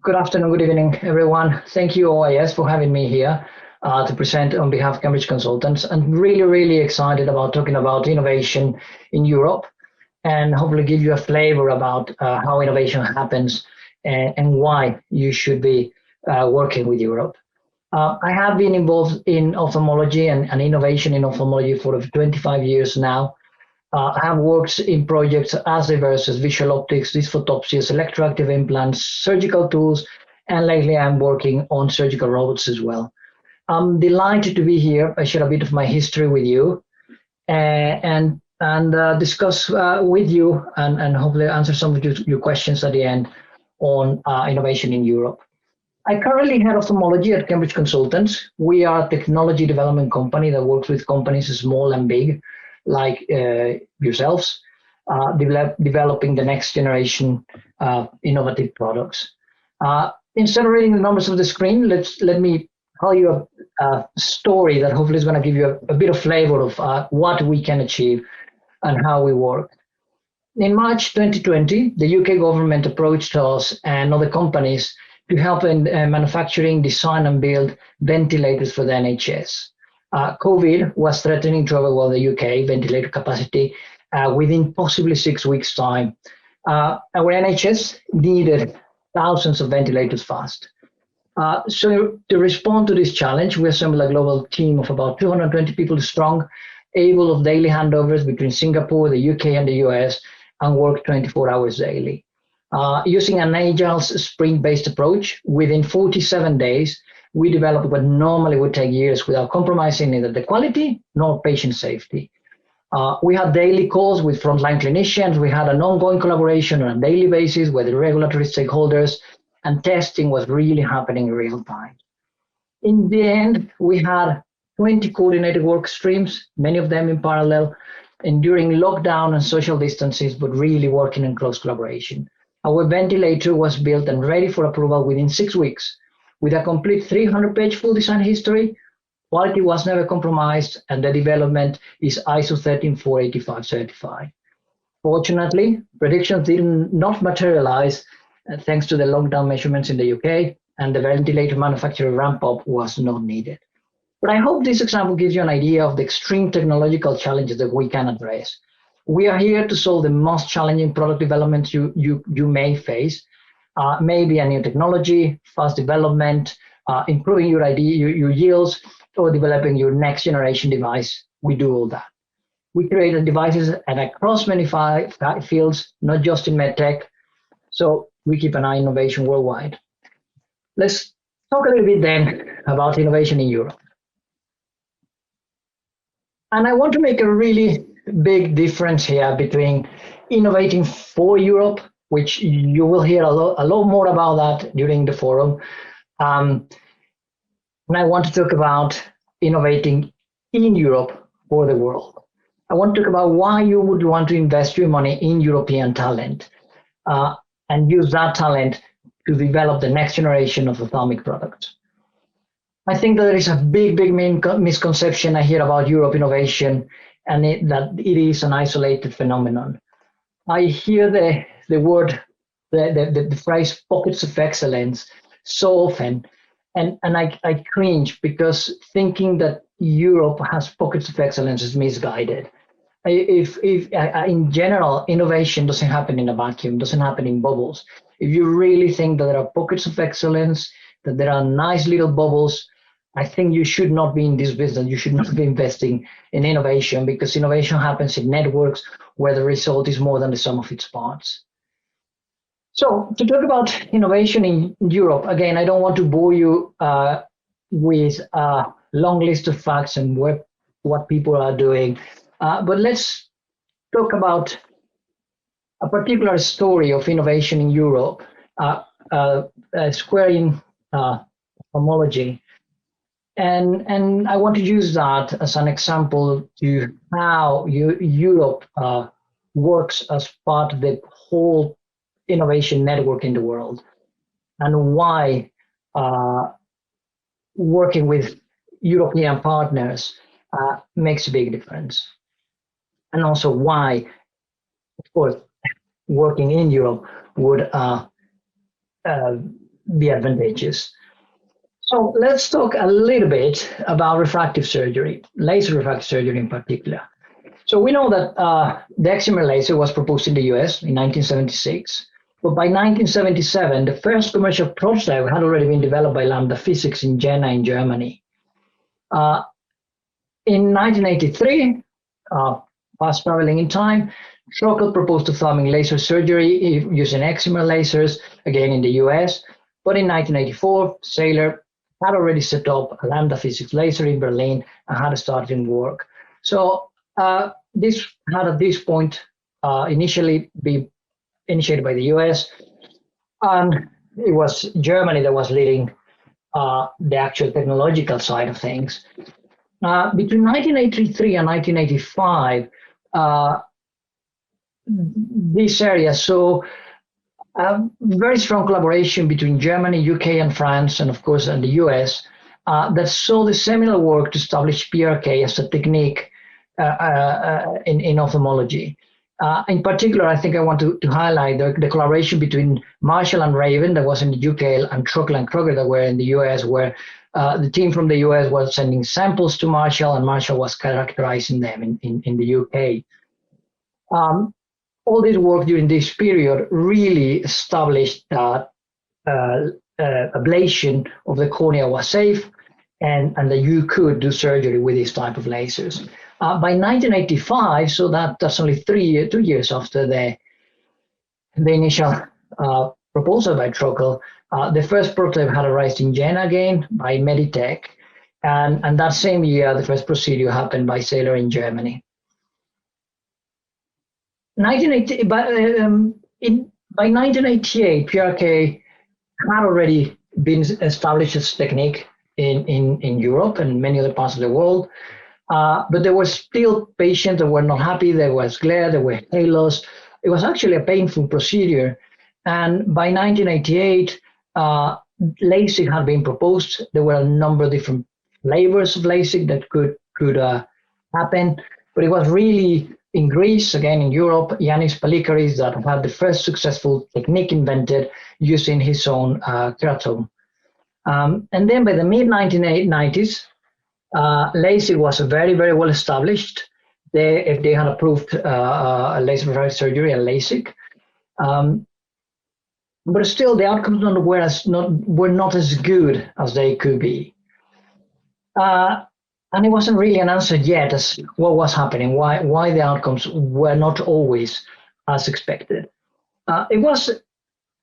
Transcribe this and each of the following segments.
Good afternoon, good evening, everyone. Thank you, OIS, for having me here to present on behalf of Cambridge Consultants. I'm really excited about talking about innovation in Europe and hopefully give you a flavor about how innovation happens and why you should be working with Europe. I have been involved in ophthalmology and innovation in ophthalmology for over 25 years now. I have worked in projects as diverse as visual optics, dysphotopsias, electroactive implants, surgical tools, and lately I'm working on surgical robots as well. I'm delighted to be here. I share a bit of my history with you and discuss with you and hopefully answer some of your questions at the end on innovation in Europe. I currently head ophthalmology at Cambridge Consultants. We are a technology development company that works with companies small and big, like yourselves, developing the next generation innovative products. Instead of reading the numbers of the screen, let me tell you a story that hopefully is going to give you a bit of flavor of what we can achieve and how we work. In March 2020, the UK government approached us and other companies to help in manufacturing, design, and build ventilators for the NHS. COVID was threatening to overwhelm the UK ventilator capacity within possibly 6 weeks' time. Our NHS needed thousands of ventilators fast. So to respond to this challenge, we assembled a global team of about 220 people strong, able of daily handovers between Singapore, the UK, and the US, and work 24 hours daily. Using an agile sprint-based approach, within 47 days, we developed what normally would take years without compromising neither the quality nor patient safety. We had daily calls with frontline clinicians. We had an ongoing collaboration on a daily basis with the regulatory stakeholders, and testing was really happening in real time. In the end, we had 20 coordinated work streams, many of them in parallel, enduring lockdown and social distances, but really working in close collaboration. Our ventilator was built and ready for approval within 6 weeks. With a complete 300-page full design history, quality was never compromised, and the development is ISO 13485 certified. Fortunately, predictions did not materialize thanks to the lockdown measurements in the UK, and the ventilator manufacturer ramp-up was not needed. But I hope this example gives you an idea of the extreme technological challenges that we can address. We are here to solve the most challenging product developments you may face. Maybe a new technology, fast development, improving your yields, or developing your next generation device. We do all that. We created devices and across many fields, not just in medtech. So we keep an eye on innovation worldwide. Let's talk a little bit then about innovation in Europe. And I want to make a really big difference here between innovating for Europe, which you will hear a lot more about that during the forum. And I want to talk about innovating in Europe for the world. I want to talk about why you would want to invest your money in European talent and use that talent to develop the next generation of ophthalmic products. I think that there is a big misconception I hear about Europe innovation, and that it is an isolated phenomenon. I hear the word, the phrase pockets of excellence so often, and I cringe because thinking that Europe has pockets of excellence is misguided. If in general, innovation doesn't happen in a vacuum, doesn't happen in bubbles. If you really think that there are pockets of excellence, that there are nice little bubbles, I think you should not be in this business. You should not be investing in innovation, because innovation happens in networks where the result is more than the sum of its parts. So to talk about innovation in Europe, again, I don't want to bore you with a long list of facts and what people are doing, but let's talk about a particular story of innovation in Europe, Square in ophthalmology. And I want to use that as an example to how Europe works as part of the whole innovation network in the world, and why working with European partners makes a big difference. And also why, of course, working in Europe would be advantageous. So let's talk a little bit about refractive surgery, laser refractive surgery in particular. So we know that the excimer laser was proposed in the US in 1976, but by 1977, the first commercial prototype had already been developed by Lambda Physics in Jena in Germany. In 1983, fast traveling in time, Trockel proposed ophthalmic laser surgery using excimer lasers, again in the US. But in 1984, Saylor had already set up a Lambda Physics laser in Berlin and had started work. So this had at this point initially be initiated by the US, and it was Germany that was leading the actual technological side of things. Between 1983 and 1985, this area saw very strong collaboration between Germany, UK, and France, and of course, and the US, that saw the seminal work to establish PRK as a technique in ophthalmology. In particular, I think I want to highlight the collaboration between Marshall and Raven, that was in the UK, and Trockel and Kroger, that were in the US, where the team from the US was sending samples to Marshall, and Marshall was characterizing them in the UK. All this work during this period really established that ablation of the cornea was safe, and that you could do surgery with this type of lasers. By 1985, so that's only 2 years after the initial proposal by Trockel, the first prototype had arrived in Jena again by Meditech, and that same year, the first procedure happened by Saylor in Germany. By 1988, PRK had already been established as technique in Europe and many other parts of the world, but there were still patients that were not happy. There was glare, there were halos. It was actually a painful procedure. And by 1988, LASIK had been proposed. There were a number of different flavors of LASIK that could happen, but it was really in Greece, again in Europe, Yanis Palikaris that had the first successful technique invented using his own keratome. And then by the mid-1990s, LASIK was very, very well established. If they had approved laser refractive surgery and LASIK, but still the outcomes were not as good as they could be. And it wasn't really an answer yet as what was happening, why the outcomes were not always as expected. It was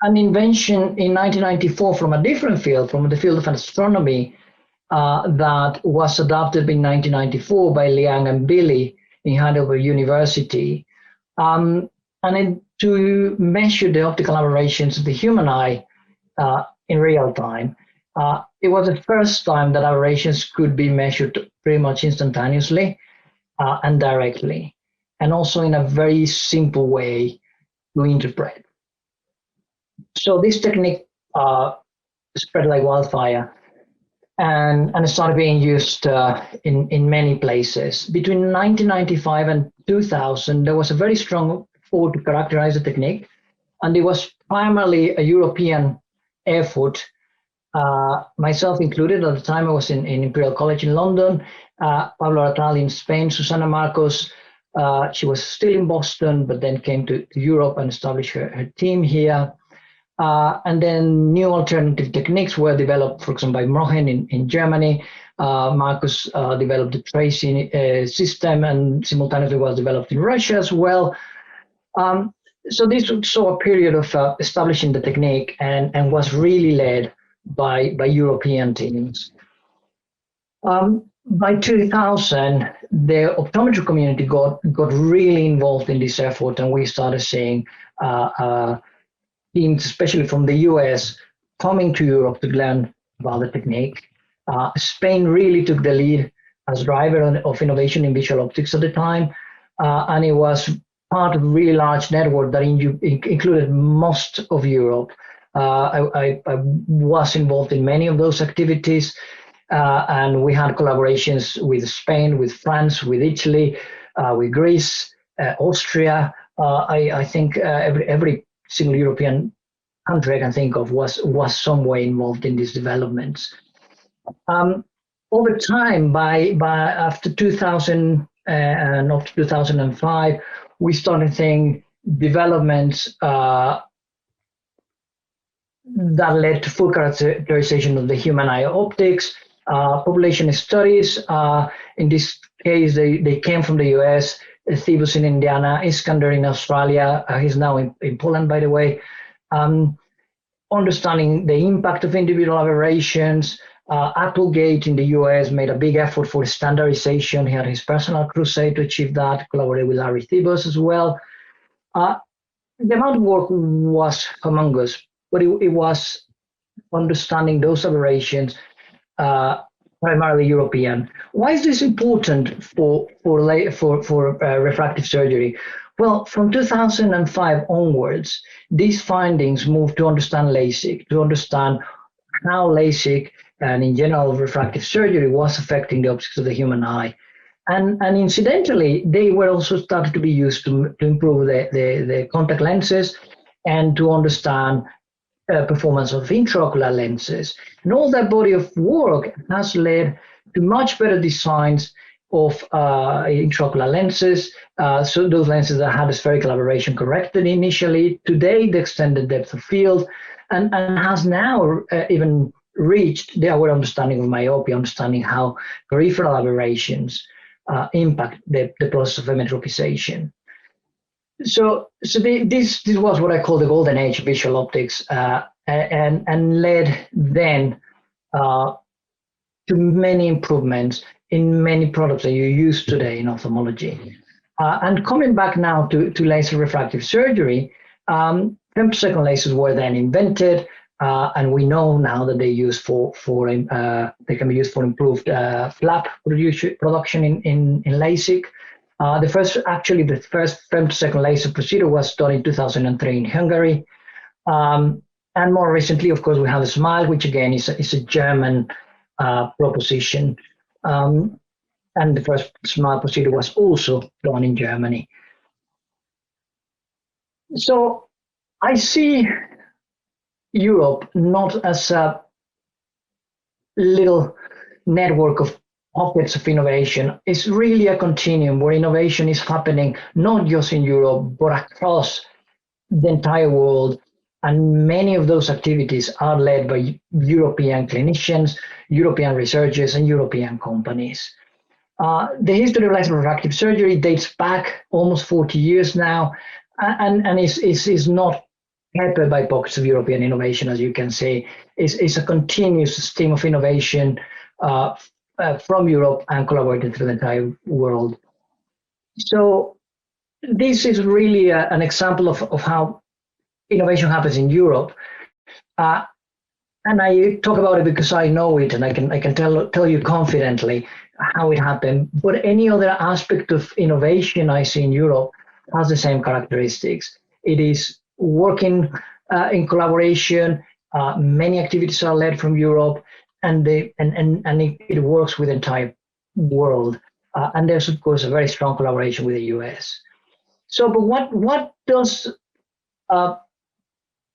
an invention in 1994 from a different field, from the field of astronomy, that was adopted in 1994 by Liang and Billy in Heidelberg University. To measure the optical aberrations of the human eye in real time. It was the first time that aberrations could be measured pretty much instantaneously and directly, and also in a very simple way to interpret. So this technique spread like wildfire and started being used in many places. Between 1995 and 2000, there was a very strong effort to characterize the technique, and it was primarily a European effort, myself included. At the time, I was in Imperial College in London, Pablo Retinal in Spain, Susana Marcos, she was still in Boston, but then came to Europe and established her team here. And then new alternative techniques were developed, for example, by Mohen in Germany. Marcus developed the tracing system, and simultaneously was developed in Russia as well. So this saw a period of establishing the technique and was really led by European teams. By 2000, the optometry community got really involved in this effort, and we started seeing teams, especially from the US, coming to Europe to learn about the technique. Spain really took the lead as driver of innovation in visual optics at the time, and it was part of a really large network that included most of Europe. I was involved in many of those activities, and we had collaborations with Spain, with France, with Italy, with Greece, Austria. I think every single European country I can think of was some way involved in these developments. Over time, by after 2000 and up to 2005, we started seeing developments that led to full characterization of the human eye optics. Population studies, in this case, they came from the US, Thebus in Indiana, Iskander in Australia, he's now in Poland, by the way. Understanding the impact of individual aberrations. Applegate in the US made a big effort for standardization. He had his personal crusade to achieve that, collaborated with Larry Thebus as well. The amount of work was humongous, but it was understanding those aberrations, primarily European. Why is this important for refractive surgery? Well, from 2005 onwards, these findings moved to understand LASIK, to understand how LASIK and in general refractive surgery was affecting the optics of the human eye. And incidentally, they were also started to be used to improve the contact lenses and to understand performance of intraocular lenses. And all that body of work has led to much better designs of intraocular lenses. So those lenses that had a spherical aberration corrected initially, today the extended depth of field, and has now even reached our understanding of myopia, understanding how peripheral aberrations impact the process of emmetropization. So this was what I call the golden age of visual optics, and led then to many improvements in many products that you use today in ophthalmology. And coming back now to laser refractive surgery, femtosecond lasers were then invented, and we know now that they they can be used for improved flap production in LASIK. The first femtosecond laser procedure was done in 2003 in Hungary. And more recently, of course, we have the SMILE, which again is a German proposition. And the first SMILE procedure was also done in Germany. So I see Europe not as a little network of pockets of innovation. It's really a continuum where innovation is happening not just in Europe, but across the entire world. And many of those activities are led by European clinicians, European researchers, and European companies. The history of laser refractive surgery dates back almost 40 years now, and is not peppered by pockets of European innovation, as you can see. It's a continuous stream of innovation from Europe and collaborated through the entire world. So this is really an example of how innovation happens in Europe. And I talk about it because I know it, and I can tell you confidently how it happened. But any other aspect of innovation I see in Europe has the same characteristics. It is working in collaboration. Many activities are led from Europe, and it works with the entire world. And there's of course a very strong collaboration with the US. So, but what does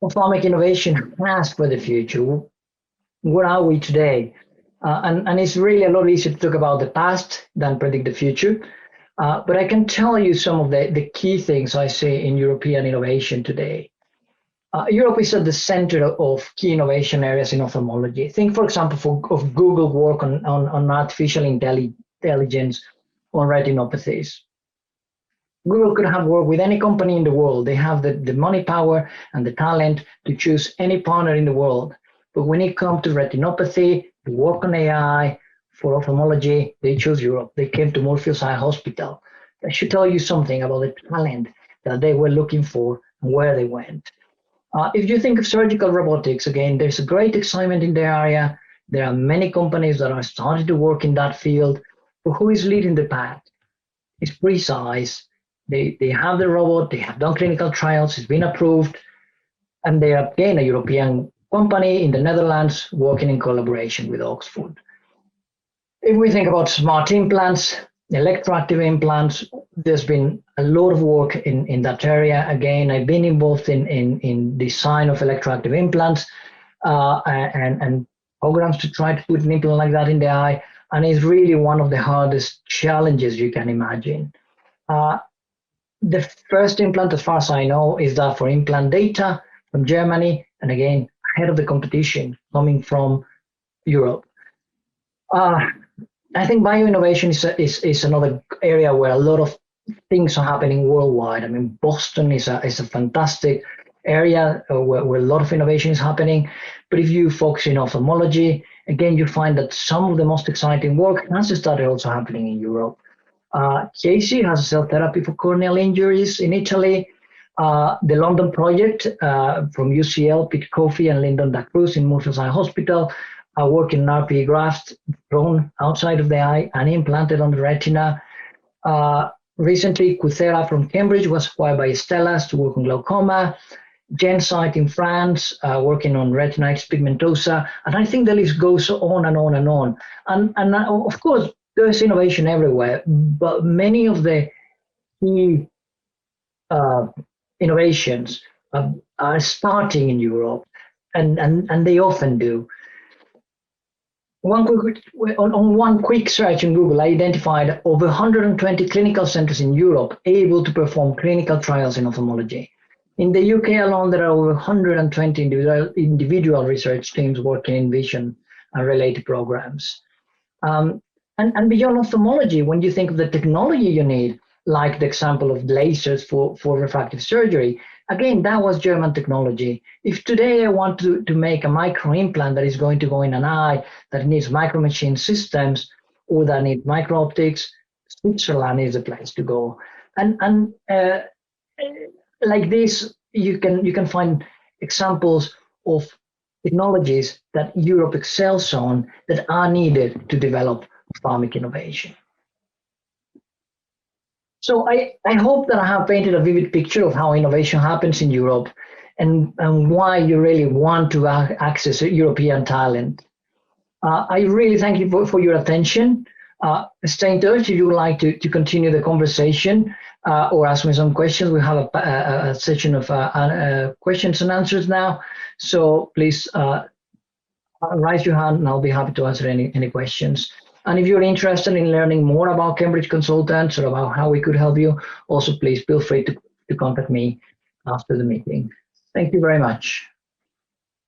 ophthalmic innovation has for the future? Where are we today? And it's really a lot easier to talk about the past than predict the future. But I can tell you some of the key things I see in European innovation today. Europe is at the center of key innovation areas in ophthalmology. Think, for example, of Google work on artificial intelligence on retinopathies. Google could have worked with any company in the world. They have the money power and the talent to choose any partner in the world. But when it comes to retinopathy, to work on AI, for ophthalmology, they chose Europe. They came to Moorfields Eye Hospital. That should tell you something about the talent that they were looking for and where they went. If you think of surgical robotics, again, there's a great excitement in the area. There are many companies that are starting to work in that field. But who is leading the path? It's Precise. They have the robot, they have done clinical trials, it's been approved, and they are, again, a European company in the Netherlands working in collaboration with Oxford. If we think about smart implants, electroactive implants. There's been a lot of work in that area. Again, I've been involved in design of electroactive implants and programs to try to put an implant like that in the eye. And it's really one of the hardest challenges you can imagine. The first implant, as far as I know, is that for implant data from Germany, and again, ahead of the competition coming from Europe. I think bioinnovation is another area where a lot of things are happening worldwide. I mean, Boston is a fantastic area where a lot of innovation is happening. But if you focus in ophthalmology, again, you find that some of the most exciting work has started also happening in Europe. Casey has a cell therapy for corneal injuries in Italy. The London project from UCL, Pete Coffey and Lyndon Da Cruz in Murphy's Eye Hospital are working in RPE grafts grown outside of the eye and implanted on the retina. Recently, Couthera from Cambridge was acquired by Stellas to work on glaucoma. Gensight in France, working on retinitis pigmentosa. And I think the list goes on and on and on. And of course, there's innovation everywhere, but many of the key innovations are starting in Europe, and they often do. On one quick search in Google, I identified over 120 clinical centers in Europe able to perform clinical trials in ophthalmology. In the UK alone, there are over 120 individual research teams working in vision and related programs. And beyond ophthalmology, when you think of the technology you need, like the example of lasers for refractive surgery, again, that was German technology. If today I want to make a micro implant that is going to go in an eye that needs micro machine systems or that needs micro optics, Switzerland is the place to go. And like this, you can find examples of technologies that Europe excels on that are needed to develop ophthalmic innovation. So I hope that I have painted a vivid picture of how innovation happens in Europe and why you really want to access European talent. I really thank you for your attention. Stay in touch if you would like to continue the conversation or ask me some questions. We have a session of questions and answers now. So please raise your hand and I'll be happy to answer any questions. And if you're interested in learning more about Cambridge Consultants or about how we could help you, also please feel free to contact me after the meeting. Thank you very much.